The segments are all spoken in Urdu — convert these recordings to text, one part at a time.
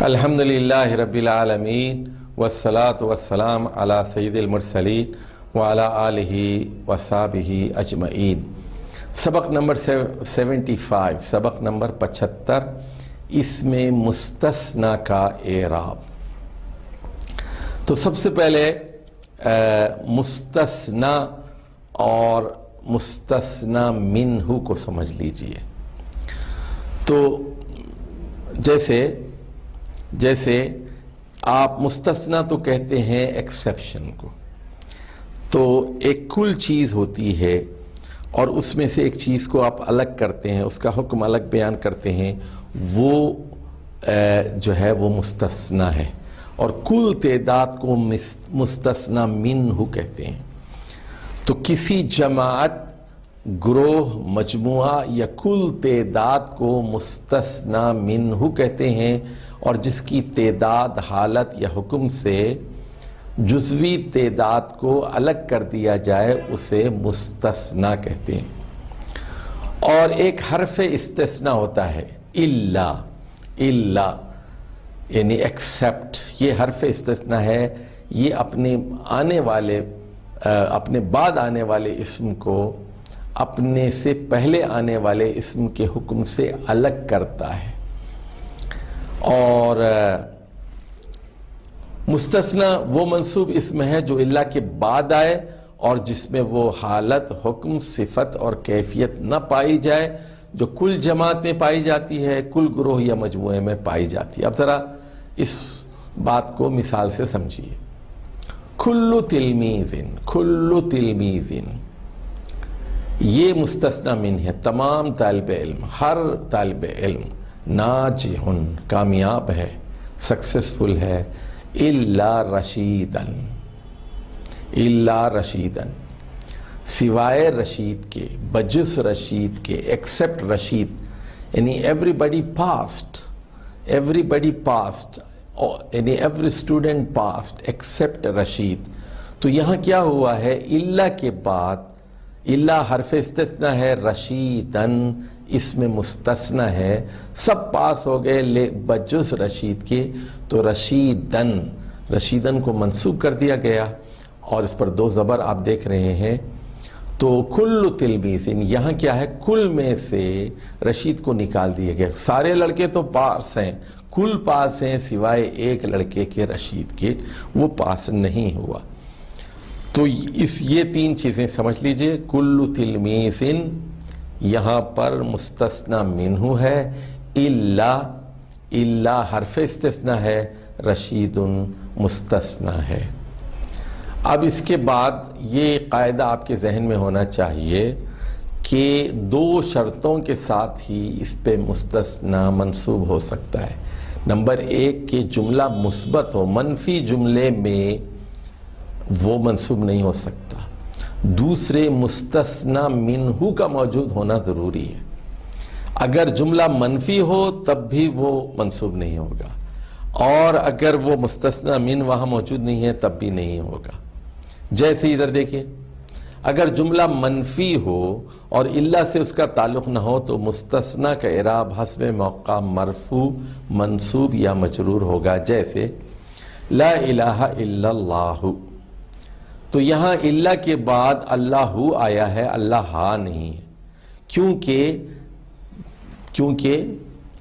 الحمدللہ رب العالمین والصلاة والسلام علی سید المرسلین وعلی آلہ وصحبہ اجمعین۔ سبق نمبر 75، سبق نمبر 75، اس میں مستثنی کا اعراب۔ تو سب سے پہلے مستثنی اور مستثنی منہ کو سمجھ لیجئے۔ تو جیسے آپ مستثنی تو کہتے ہیں ایکسیپشن کو، تو ایک کل چیز ہوتی ہے اور اس میں سے ایک چیز کو آپ الگ کرتے ہیں، اس کا حکم الگ بیان کرتے ہیں، وہ جو ہے وہ مستثنی ہے، اور کل تعداد کو مستثنی منہ کہتے ہیں۔ تو کسی جماعت، گروہ، مجموعہ یا کل تعداد کو مستثنی منہ کہتے ہیں، اور جس کی تعداد حالت یا حکم سے جزوی تعداد کو الگ کر دیا جائے اسے مستثنی کہتے ہیں۔ اور ایک حرف استثناء ہوتا ہے الا یعنی ایکسپٹ، یہ حرف استثناء ہے، یہ اپنے بعد آنے والے اسم کو اپنے سے پہلے آنے والے اسم کے حکم سے الگ کرتا ہے۔ اور مستثنی وہ منصوب اسم ہے جو الا کے بعد آئے اور جس میں وہ حالت، حکم، صفت اور کیفیت نہ پائی جائے جو کل جماعت میں پائی جاتی ہے، کل گروہ یا مجموعے میں پائی جاتی ہے۔ اب ذرا اس بات کو مثال سے سمجھیے۔ کل تلمیذ، یہ مستثنی من ہے، تمام طالب علم، ہر طالب علم، ناجح، کامیاب ہے، سکسسفل ہے، الا رشیدن، سوائے رشید کے، بجز رشید کے، ایکسپٹ رشید، یعنی ایوری بڈی پاسڈ، یعنی every student passed accept Rashid. تو یہاں کیا ہوا ہے، الا کے بعد، الا حرف استثناء ہے، رشیدن اس میں مستثنی ہے، سب پاس ہو گئے بجز رشید کے، تو رشیدن کو منصوب کر دیا گیا، اور اس پر دو زبر آپ دیکھ رہے ہیں۔ تو کل تلمیذ، یہاں کیا ہے، کل میں سے رشید کو نکال دیا گیا، سارے لڑکے تو پاس ہیں، کل پاس ہیں سوائے ایک لڑکے کے، رشید کے، وہ پاس نہیں ہوا۔ تو یہ تین چیزیں سمجھ لیجئے۔ کل تلمیذ یہاں پر مستثنی منہ ہے، الا حرف استثناء ہے، رشید مستثنی ہے۔ اب اس کے بعد یہ قاعدہ آپ کے ذہن میں ہونا چاہیے کہ دو شرطوں کے ساتھ ہی اس پہ مستثنی منصوب ہو سکتا ہے۔ نمبر ایک کہ جملہ مثبت ہو، منفی جملے میں وہ منصوب نہیں ہو سکتا۔ دوسرے، مستثنی منہ کا موجود ہونا ضروری ہے۔ اگر جملہ منفی ہو تب بھی وہ منصوب نہیں ہوگا، اور اگر وہ مستثنی من وہاں موجود نہیں ہے تب بھی نہیں ہوگا۔ جیسے ادھر دیکھیں، اگر جملہ منفی ہو اور الا سے اس کا تعلق نہ ہو تو مستثنی کا اعراب حسب موقع مرفوع، منصوب یا مجرور ہوگا۔ جیسے لا الہ الا اللہ، تو یہاں الا کے بعد اللہ آیا ہے، اللہ ہا نہیں ہے، کیونکہ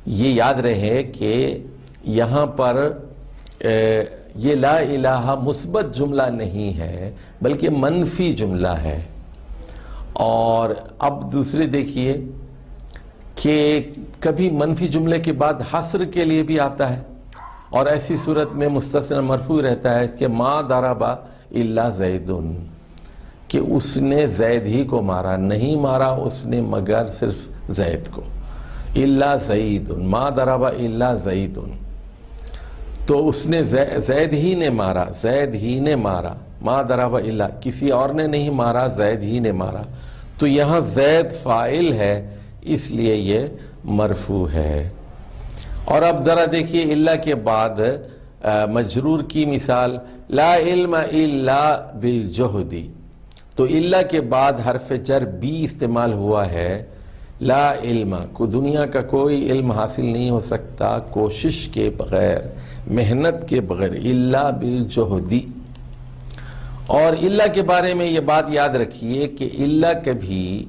یہ یاد رہے کہ یہاں پر یہ لا الہ مثبت جملہ نہیں ہے بلکہ منفی جملہ ہے۔ اور اب دوسرے دیکھیے کہ کبھی منفی جملے کے بعد حصر کے لیے بھی آتا ہے، اور ایسی صورت میں مستثنی مرفوع رہتا ہے کہ ما ضرب الا زید، کہ اس نے زید ہی کو مارا، نہیں مارا اس نے مگر صرف زید کو، الا زید، ما ضرب الا زید، تو اس نے زید ہی نے مارا، ما ضرب الا، کسی اور نے نہیں مارا، زید ہی نے مارا۔ تو یہاں زید فاعل ہے، اس لیے یہ مرفوع ہے۔ اور اب ذرا دیکھیے الا کے بعد مجرور کی مثال، لا علم الا بالجہد، تو الا کے بعد حرف جر بی استعمال ہوا ہے، لا علم، کو دنیا کا کوئی علم حاصل نہیں ہو سکتا کوشش کے بغیر، محنت کے بغیر، الا بالجہد۔ اور الا کے بارے میں یہ بات یاد رکھیے کہ الا کبھی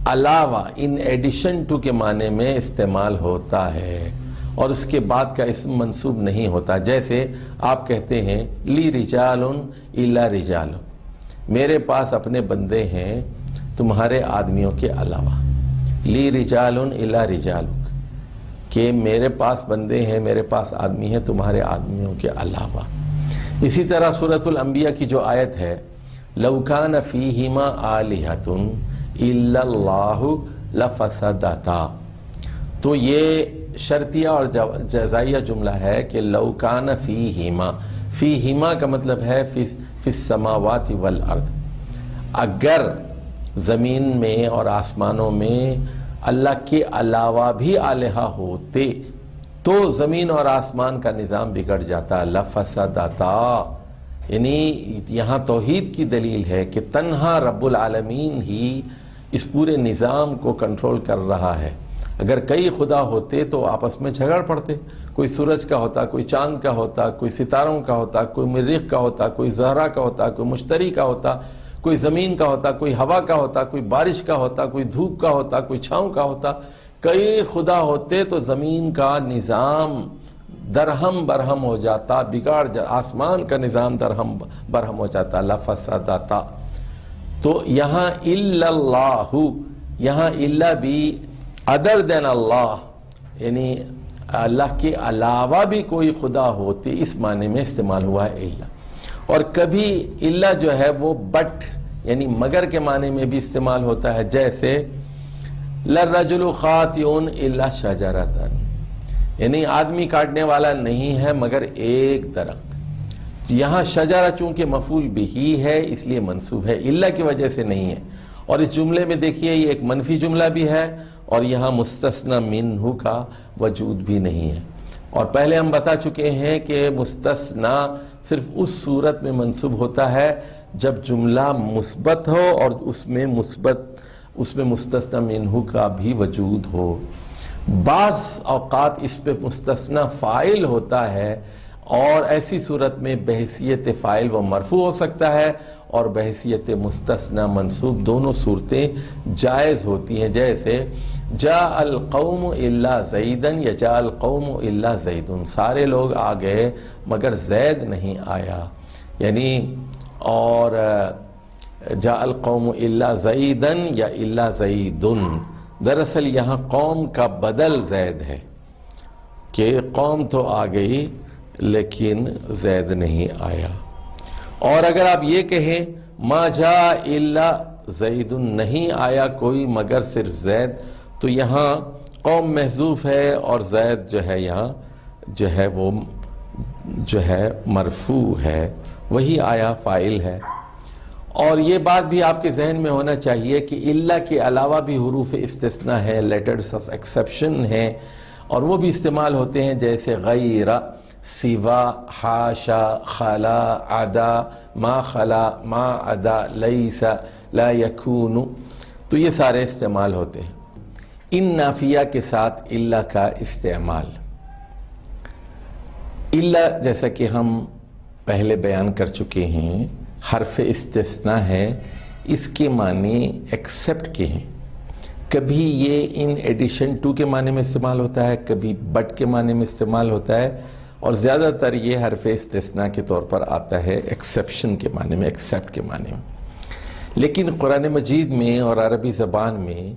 علاوہ، ان ایڈیشن ٹو کے معنی میں استعمال ہوتا ہے اور اس کے بعد کا اسم منصوب نہیں ہوتا۔ جیسے آپ کہتے ہیں لی رجال الا رجال، میرے پاس اپنے بندے ہیں تمہارے آدمیوں کے علاوہ۔ لی رجال الا رجال، کہ میرے پاس بندے ہیں، میرے پاس آدمی ہیں تمہارے آدمیوں کے علاوہ۔ اسی طرح سورۃ الانبیاء کی جو آیت ہے لو کان فیہما آلہۃ الا اللہ لفسدتا، تو یہ شرطیہ اور جزائیہ جملہ ہے کہ لو کان فیہما، فیہما کا مطلب ہے فی السماوات والارض، اگر زمین میں اور آسمانوں میں اللہ کے علاوہ بھی الہہ ہوتے تو زمین اور آسمان کا نظام بگڑ جاتا، لفسدتا، یعنی یہاں توحید کی دلیل ہے کہ تنہا رب العالمین ہی اس پورے نظام کو کنٹرول کر رہا ہے۔ اگر کئی خدا ہوتے تو آپس میں جھگڑ پڑتے، کوئی سورج کا ہوتا، کوئی چاند کا ہوتا، کوئی ستاروں کا ہوتا، کوئی مریخ کا ہوتا، کوئی زہرہ کا ہوتا، کوئی مشتری کا ہوتا، کوئی زمین کا ہوتا، کوئی ہوا کا ہوتا، کوئی بارش کا ہوتا، کوئی دھوپ کا ہوتا، کوئی چھاؤں کا ہوتا۔ کئی خدا ہوتے تو زمین کا نظام درہم برہم ہو جاتا، بگاڑ آسمان کا نظام درہم برہم ہو جاتا، لفسدتا۔ تو یہاں الا اللہ، یہاں الا بھی ادر دین اللہ، یعنی اللہ کے علاوہ بھی کوئی خدا ہوتے، اس معنی میں استعمال ہوا ہے الا۔ اور کبھی الا جو ہے وہ بٹ یعنی مگر کے معنی میں بھی استعمال ہوتا ہے، جیسے للرجل خاطئ الا شجرۃ، یعنی آدمی کاٹنے والا نہیں ہے مگر ایک درخت۔ یہاں شجرہ چونکہ مفعول بھی ہے اس لیے منصوب ہے، الا کی وجہ سے نہیں ہے۔ اور اس جملے میں دیکھیے یہ ایک منفی جملہ بھی ہے اور یہاں مستثنی منہ کا وجود بھی نہیں ہے۔ اور پہلے ہم بتا چکے ہیں کہ مستثنی صرف اس صورت میں منصوب ہوتا ہے جب جملہ مثبت ہو اور اس میں مستثنی منہ کا بھی وجود ہو۔ بعض اوقات اس پہ مستثنی فاعل ہوتا ہے اور ایسی صورت میں بحیثیت فاعل وہ مرفوع ہو سکتا ہے اور بحیثیت مستثنی منصوب، دونوں صورتیں جائز ہوتی ہیں۔ جیسے جاء القوم الا زیدا یا جاء القوم الا زید، سارے لوگ آ گئے مگر زید نہیں آیا، یعنی اور جاء القوم الا زیدا یا الا زید، دراصل یہاں قوم کا بدل زید ہے کہ قوم تو آ گئی لیکن زید نہیں آیا۔ اور اگر آپ یہ کہیں ما جاء الا زید، نہیں آیا کوئی مگر صرف زید، تو یہاں قوم محذوف ہے اور زید جو ہے یہاں جو ہے وہ جو ہے مرفوع ہے، وہی آیا فاعل ہے۔ اور یہ بات بھی آپ کے ذہن میں ہونا چاہیے کہ الا کے علاوہ بھی حروف استثناء ہے، لیٹرز آف ایکسیپشن ہیں، اور وہ بھی استعمال ہوتے ہیں، جیسے غیر، سوا، حاشا، خلا، عدا، ما خلا، ما عدا، لیس، لا یکون، تو یہ سارے استعمال ہوتے ہیں۔ ان نافیہ کے ساتھ الا کا استعمال، الا جیسا کہ ہم پہلے بیان کر چکے ہیں حرف استثناء ہے، اس کے معنی ایکسپٹ کے ہیں۔ کبھی یہ ان ایڈیشن ٹو کے معنی میں استعمال ہوتا ہے، کبھی بٹ کے معنی میں استعمال ہوتا ہے، اور زیادہ تر یہ حرف استثناء کے طور پر آتا ہے ایکسیپشن کے معنی میں، ایکسپٹ کے معنی میں۔ لیکن قرآن مجید میں اور عربی زبان میں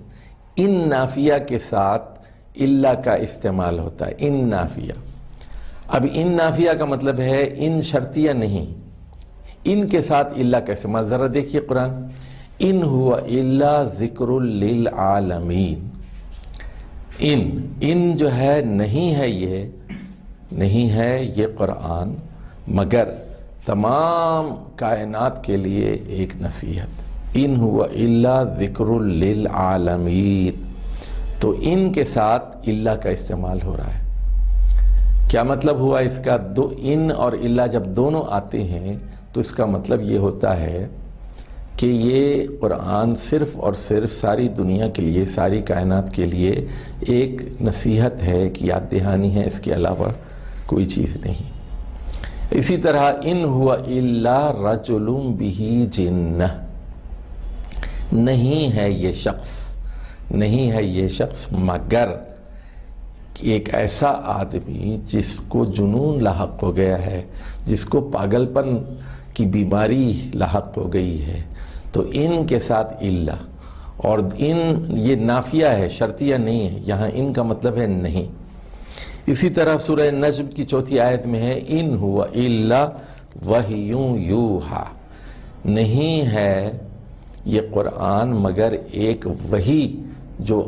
ان نافیہ کے ساتھ الا کا استعمال ہوتا ہے، ان نافیہ۔ اب ان نافیہ کا مطلب ہے ان شرطیہ نہیں، ان کے ساتھ الا کا استعمال ذرا دیکھیے قرآن، ان ہوا الا ذکر للعالمین، ان جو ہے نہیں ہے، یہ نہیں ہے یہ قرآن مگر تمام کائنات کے لیے ایک نصیحت، ان ہوا الا ذکر للعالمین، تو ان کے ساتھ الا کا استعمال ہو رہا ہے۔ کیا مطلب ہوا اس کا؟ ان اور الا جب دونوں آتے ہیں تو اس کا مطلب یہ ہوتا ہے کہ یہ قرآن صرف اور صرف ساری دنیا کے لیے، ساری کائنات کے لیے ایک نصیحت ہے، ایک یاد دہانی ہے، اس کے علاوہ کوئی چیز نہیں۔ اسی طرح ان ہوا الا رجل بہ جنہ، نہیں ہے یہ شخص مگر ایک ایسا آدمی جس کو جنون لاحق ہو گیا ہے، جس کو پاگل پن کی بیماری لاحق ہو گئی ہے۔ تو ان کے ساتھ الا، اور ان یہ نافیہ ہے، شرطیہ نہیں ہے، یہاں ان کا مطلب ہے نہیں۔ اسی طرح سورہ نجم کی 4 آیت میں ہے ان ہوا الا وحی یوحی، نہیں ہے یہ قرآن مگر ایک وحی جو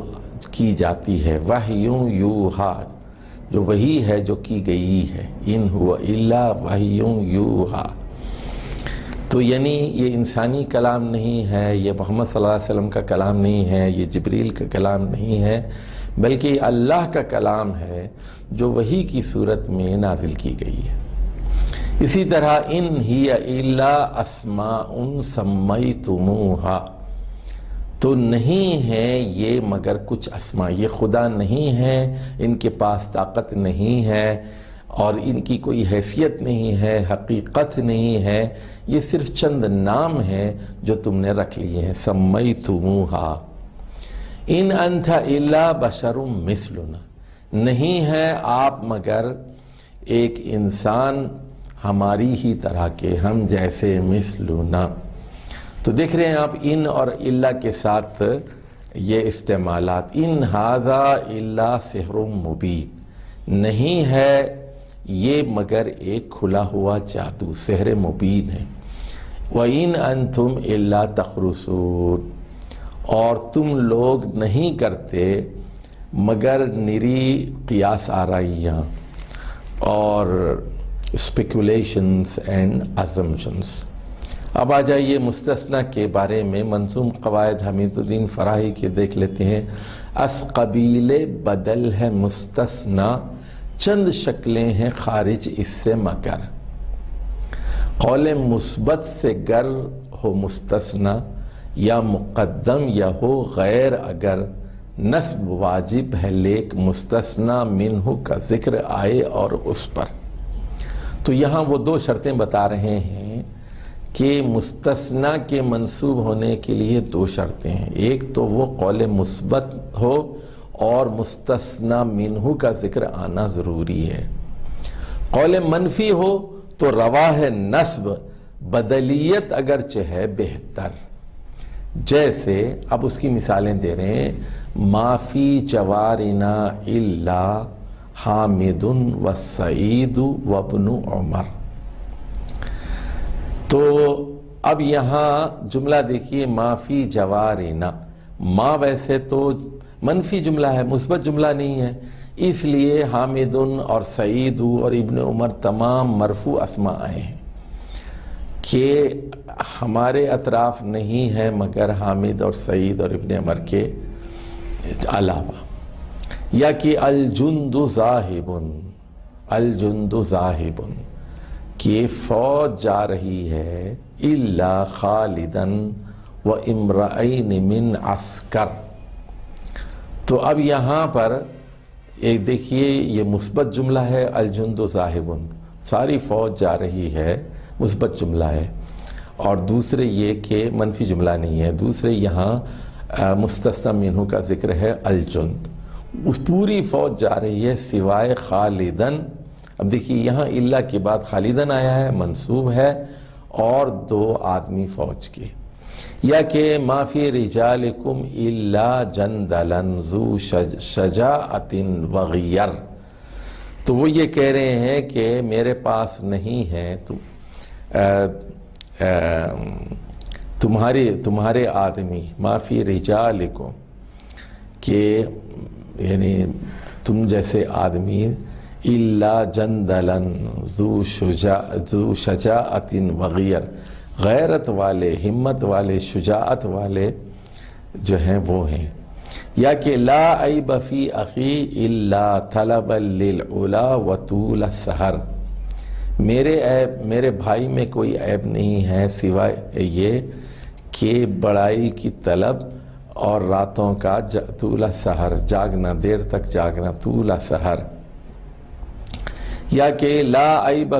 کی جاتی ہے، وحی یوحی، جو وحی ہے جو کی گئی ہے، ان ہوا الا وحی یوحی۔ تو یعنی یہ انسانی کلام نہیں ہے، یہ محمد صلی اللہ علیہ وسلم کا کلام نہیں ہے، یہ جبریل کا کلام نہیں ہے، بلکہ یہ اللہ کا کلام ہے جو وحی کی صورت میں نازل کی گئی ہے۔ اسی طرح ان ہی الا اسماء سمیتموہا، تو نہیں ہے یہ مگر کچھ اسماء، یہ خدا نہیں ہے، ان کے پاس طاقت نہیں ہے اور ان کی کوئی حیثیت نہیں ہے، حقیقت نہیں ہے، یہ صرف چند نام ہیں جو تم نے رکھ لیے ہیں، سمیتموہا۔ ان انت الا بشر مثلنا، نہیں ہے آپ مگر ایک انسان ہماری ہی طرح کے، ہم جیسے، مثلنا۔ تو دیکھ رہے ہیں آپ ان اور الا کے ساتھ یہ استعمالات، ان ھذا الا سحر مبین، نہیں ہے یہ مگر ایک کھلا ہوا جادو، سحر مبین ہے۔ وَإِنْ أَنْتُمْ إِلَّا تَخْرُصُونَ، اور تم لوگ نہیں کرتے مگر نری قیاس آرائیاں اور اسپیکولیشنز اینڈ assumptions۔ اب آ جائیے مستثنیٰ کے بارے میں منظوم قواعد حمید الدین فراہی کے دیکھ لیتے ہیں۔ اس قبیل بدل ہے مستثنیٰ، چند شکلیں ہیں خارج اس سے مگر، قول مثبت سے گر ہو مستثنیٰ یا مقدم یا ہو غیر، اگر نصب واجب ہے لیک مستثنیٰ منہ کا ذکر آئے اور اس پر۔ تو یہاں وہ 2 شرطیں بتا رہے ہیں کہ مستثنیٰ کے منصوب ہونے کے لیے 2 شرطیں ہیں، ایک تو وہ قول مثبت ہو اور مستثنیٰ منہ کا ذکر آنا ضروری ہے، قول منفی ہو تو روا ہے نصب، بدلیت اگرچہ ہے بہتر۔ جیسے اب اس کی مثالیں دے رہے ہیں، ما فی جوارنا الا حامد والسعید وابن عمر۔ تو اب یہاں جملہ دیکھیے، ما فی جوارنا، ما ویسے تو منفی جملہ ہے، مثبت جملہ نہیں ہے، اس لیے حامد اور سعید اور ابن عمر تمام مرفوع اسماء آئے ہیں کہ ہمارے اطراف نہیں ہے مگر حامد اور سعید اور ابن عمر کے علاوہ۔ یا کہ الجند ذاہب، الجند ذاہب، کہ فوج جا رہی ہے، الا خالدا و امرئین من عسکر۔ تو اب یہاں پر ایک دیکھیے یہ مثبت جملہ ہے، الجند ذاہب، ساری فوج جا رہی ہے، مثبت جملہ ہے، اور دوسرے یہ کہ منفی جملہ نہیں ہے، دوسرے یہاں مستثنی منہ کا ذکر ہے الجند، اس پوری فوج جا رہی ہے سوائے خالدن۔ اب دیکھیے یہاں الا کے بعد خالدن آیا ہے، منصوب ہے، اور 2 آدمی فوج کے۔ یا کہ ما فی رجالکم الا جندلا ذو شجاعت وغیر، تو وہ یہ کہہ رہے ہیں کہ میرے پاس نہیں ہے تمہارے آدمی، ما فی رجالکم، کہ یعنی تم جیسے آدمی، الا جندلا ذو شجاعت وغیر، غیرت والے، ہمت والے، شجاعت والے جو ہیں وہ ہیں۔ یا کہ لا عیب فی اخی الا طلبا للعلا وطول السحر، میرے بھائی میں کوئی عیب نہیں ہے سوائے یہ کہ بڑائی کی طلب اور راتوں کا طول سحر، جاگنا، دیر تک جاگنا، طول سحر، یا کہ لا عیب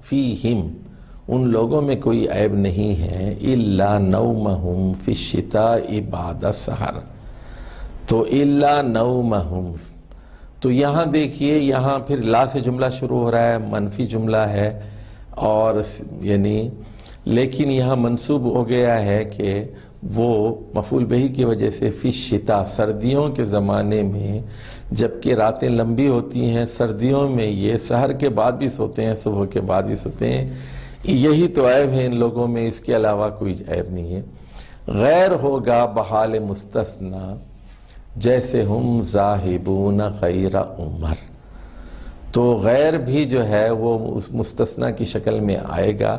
فیہم، ان لوگوں میں کوئی عیب نہیں ہے، الا نومہم فی الشتاء بعد السحر، تو الا نومہم، تو یہاں دیکھیے یہاں پھر لا سے جملہ شروع ہو رہا ہے، منفی جملہ ہے، اور یعنی لیکن یہاں منصوب ہو گیا ہے کہ وہ مفعول بہی کی وجہ سے فی الشتاء، سردیوں کے زمانے میں جبکہ راتیں لمبی ہوتی ہیں، سردیوں میں یہ سحر کے بعد بھی سوتے ہیں، صبح کے بعد بھی سوتے ہیں، یہی تو عیب ہے ان لوگوں میں، اس کے علاوہ کوئی عیب نہیں ہے۔ غیر ہوگا بحال مستثنیٰ، جیسے ہم ذاہبون غیر عمر، تو غیر بھی جو ہے وہ اس مستثنیٰ کی شکل میں آئے گا،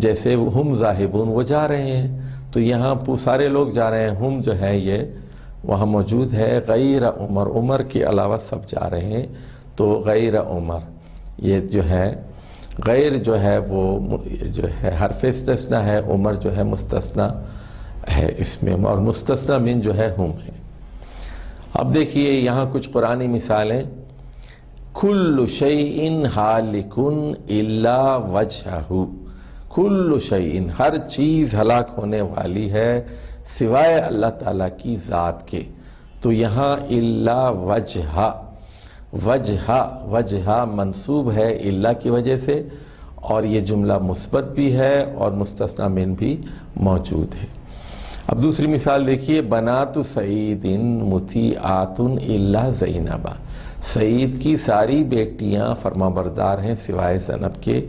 جیسے ہم ذاہبون، وہ جا رہے ہیں، تو یہاں سارے لوگ جا رہے ہیں، ہم جو ہے یہ وہاں موجود ہے، غیر عمر، عمر کے علاوہ سب جا رہے ہیں، تو غیر عمر، یہ جو ہے غیر جو ہے وہ جو ہے حرف استثناء ہے، عمر جو ہے مستثنیٰ ہے اس میں، اور مستثنیٰ من جو ہے ہم ہے۔ اب دیکھیے یہاں کچھ قرآنی مثالیں، کل شیء ہالک الا وجہہ، کل شیء، ہر چیز ہلاک ہونے والی ہے سوائے اللہ تعالیٰ کی ذات کے، تو یہاں الا وجہہ، وجہہ منصوب ہے اللہ کی وجہ سے، اور یہ جملہ مثبت بھی ہے اور مستثنیٰ من بھی موجود ہے۔ اب دوسری مثال دیکھیے، بنات سعید مطیعات الا زینب، سعید کی ساری بیٹیاں فرمانبردار ہیں سوائے زینب کے،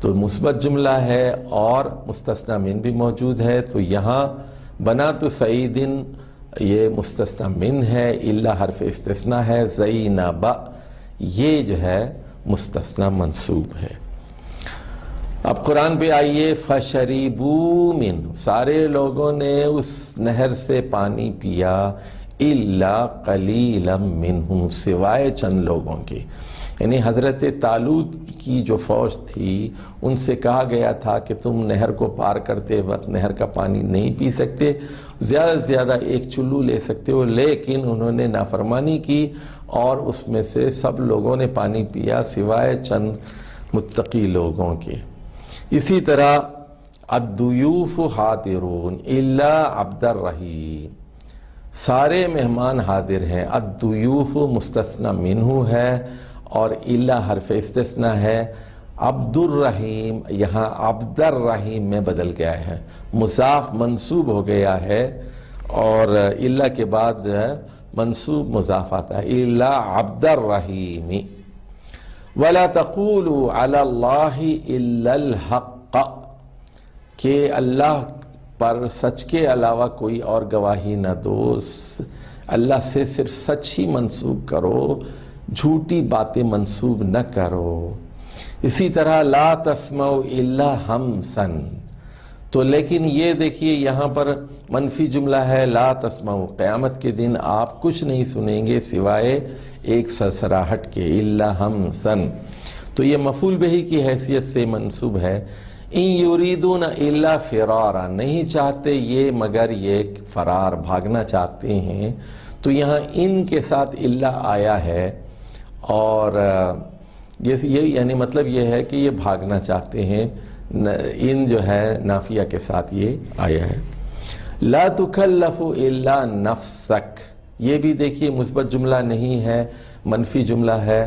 تو مثبت جملہ ہے اور مستثنیٰ من بھی موجود ہے، تو یہاں بنات سعید یہ مستثنیٰ من ہے، الا حرف استثناء ہے، زینب یہ جو ہے مستثنیٰ منصوب ہے۔ اب قرآن پہ آئیے، فَشَرِبُوا مِنْهُ، سارے لوگوں نے اس نہر سے پانی پیا، إِلَّا قَلِيلًا مِّنْهُمْ، سوائے چند لوگوں کے، یعنی حضرت طالوت کی جو فوج تھی ان سے کہا گیا تھا کہ تم نہر کو پار کرتے وقت نہر کا پانی نہیں پی سکتے، زیادہ سے زیادہ ایک چلو لے سکتے ہو، لیکن انہوں نے نافرمانی کی اور اس میں سے سب لوگوں نے پانی پیا سوائے چند متقی لوگوں کے۔ اسی طرح الضیوف حاضرون الا عبد الرحیم، سارے مہمان حاضر ہیں، الضیوف مستثنیٰ منہ ہے اور الا حرف استثناء ہے، عبد الرحیم یہاں عبد الرحیم میں بدل گیا ہے، مضاف منصوب ہو گیا ہے اور الا کے بعد منصوب مضاف آتا ہے، الا عبد الرحیم۔ وَلَا تَقُولُوا عَلَى اللَّهِ إِلَّا الْحَقَّ، کہ اللہ پر سچ کے علاوہ کوئی اور گواہی نہ دو، اللہ سے صرف سچ ہی منسوب کرو، جھوٹی باتیں منسوب نہ کرو۔ اسی طرح لا تسمعوا الا ہمسا، تو لیکن یہ دیکھیے یہاں پر منفی جملہ ہے، لا تسمعوا، قیامت کے دن آپ کچھ نہیں سنیں گے سوائے ایک سرسراہٹ کے، الا ہمسا، تو یہ مفعول بہی کی حیثیت سے منصوب ہے۔ ان یریدون الا فرارا، نہیں چاہتے یہ مگر یہ فرار، بھاگنا چاہتے ہیں، تو یہاں ان کے ساتھ الا آیا ہے، اور یہ یعنی مطلب یہ ہے کہ یہ بھاگنا چاہتے ہیں، ان جو ہے نافیہ کے ساتھ یہ آیا ہے۔ لا تکلف الا نفسک، یہ بھی دیکھیے مثبت جملہ نہیں ہے، منفی جملہ ہے،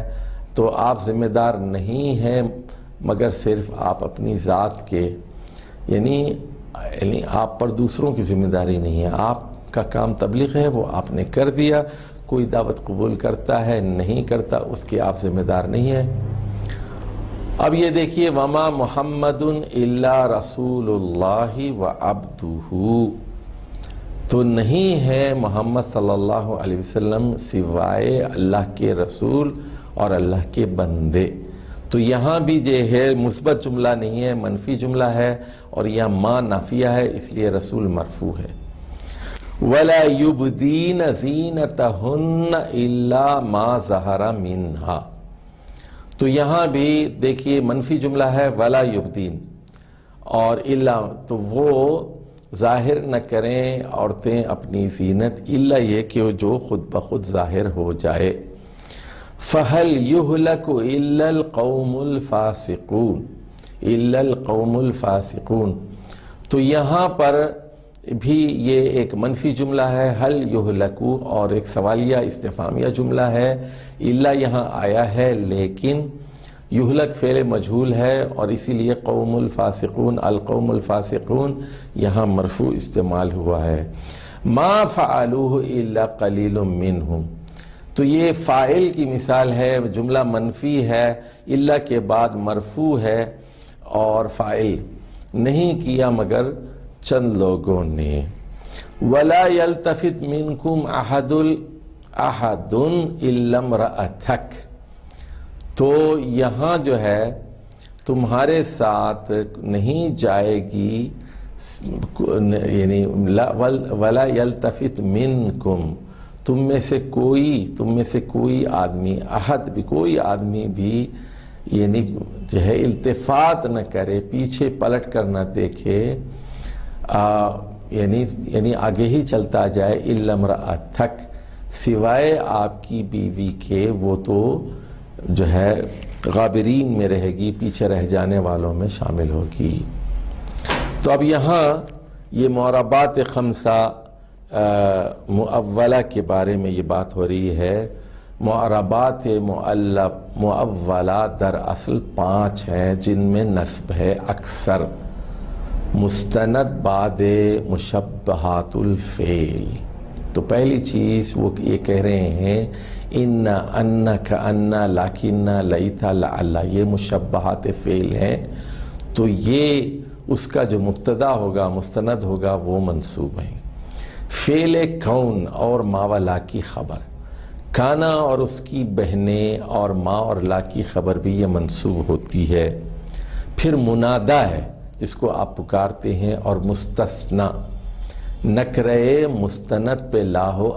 تو آپ ذمہ دار نہیں ہیں مگر صرف آپ اپنی ذات کے، یعنی آپ پر دوسروں کی ذمہ داری نہیں ہے، آپ کا کام تبلیغ ہے، وہ آپ نے کر دیا، کوئی دعوت قبول کرتا ہے نہیں کرتا اس کے آپ ذمہ دار نہیں ہیں۔ اب یہ دیکھیے، وما محمد الا رسول اللہ وعبدہ، تو نہیں ہے محمد صلی اللہ علیہ وسلم سوائے اللہ کے رسول اور اللہ کے بندے، تو یہاں بھی یہ ہے مثبت جملہ نہیں ہے، منفی جملہ ہے، اور یہاں ما نافیہ ہے اس لیے رسول مرفوع ہے۔ وَلَا يُبْدِينَ زِينَتَهُنَّ إِلَّا مَا ظَهَرَ مِنْهَا، تو یہاں بھی دیکھیے منفی جملہ ہے وَلَا يُبْدِينَ اور إِلَّا، تو وہ ظاہر نہ کریں عورتیں اپنی زینت الا یہ کہ جو خود بخود ظاہر ہو جائے. فَهَلْ يُهْلَكُ إِلَّا الْقَوْمُ الْفَاسِقُونَ إِلَّا الْقَوْمُ الْفَاسِقُونَ. تو یہاں پر بھی یہ ایک منفی جملہ ہے حل یہلکو، اور ایک سوالیہ استفہامیہ جملہ ہے. الا یہاں آیا ہے لیکن یہلک فعل مجہول ہے، اور اسی لیے قوم الفاسقون القوم الفاسقون یہاں مرفوع استعمال ہوا ہے. ما فعلوه الا قلیل منہم. تو یہ فاعل کی مثال ہے، جملہ منفی ہے، الا کے بعد مرفوع ہے، اور فاعل نہیں کیا مگر چند لوگوں نے. وَلَا يَلْتَفِتْ مِنْكُمْ أَحَدٌ إِلَّا امْرَأَتَكَ. تو یہاں جو ہے تمہارے ساتھ نہیں جائے گی، یعنی وَلَا يَلْتَفِتْ مِنْكُمْ، تم میں سے کوئی آدمی، احد بھی، کوئی آدمی بھی یعنی جو ہے التفات نہ کرے، پیچھے پلٹ کر نہ دیکھے، یعنی آگے ہی چلتا جائے. الا امرأتک، سوائے آپ کی بیوی کے، وہ تو جو ہے غابرین میں رہے گی، پیچھے رہ جانے والوں میں شامل ہوگی. تو اب یہاں یہ معربات خمسہ معولہ کے بارے میں یہ بات ہو رہی ہے. معربات معولہ در اصل 5 ہیں، جن میں نصب ہے اکثر، مستند بعد مشبہات الفعل. تو پہلی چیز وہ یہ کہہ رہے ہیں ان، ان، کأن، لکن، لیت، لعل، یہ مشبہات فعل ہیں. تو یہ اس کا جو مبتدا ہوگا، مستند ہوگا، وہ منصوب ہیں. فعل کون اور ما و لا کی خبر، کانا اور اس کی بہنیں اور ما اور لا کی خبر بھی یہ منصوب ہوتی ہے. پھر منادا ہے جس کو آپ پکارتے ہیں، اور مستثنی، نکرے مستند پہ لا ہو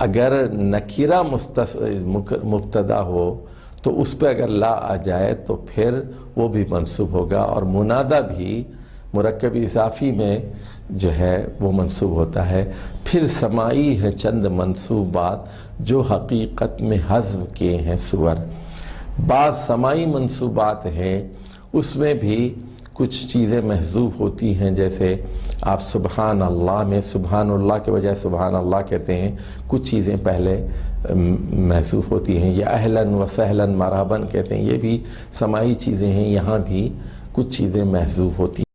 اگر نکرہ مبتدا ہو تو اس پہ اگر لا آ جائے تو پھر وہ بھی منصوب ہوگا. اور منادا بھی مرکب اضافی میں جو ہے وہ منصوب ہوتا ہے. پھر سماعی ہے چند منصوبات جو حقیقت میں حذف کے ہیں صور. بعض سماعی منصوبات ہیں، اس میں بھی کچھ چیزیں محذوف ہوتی ہیں، جیسے آپ سبحان اللہ میں سبحان اللہ کے بجائے سبحان اللہ کہتے ہیں، کچھ چیزیں پہلے محذوف ہوتی ہیں. یا اہلاً و سہلاً مرحباً کہتے ہیں، یہ بھی سماعی چیزیں ہیں، یہاں بھی کچھ چیزیں محذوف ہوتی ہیں.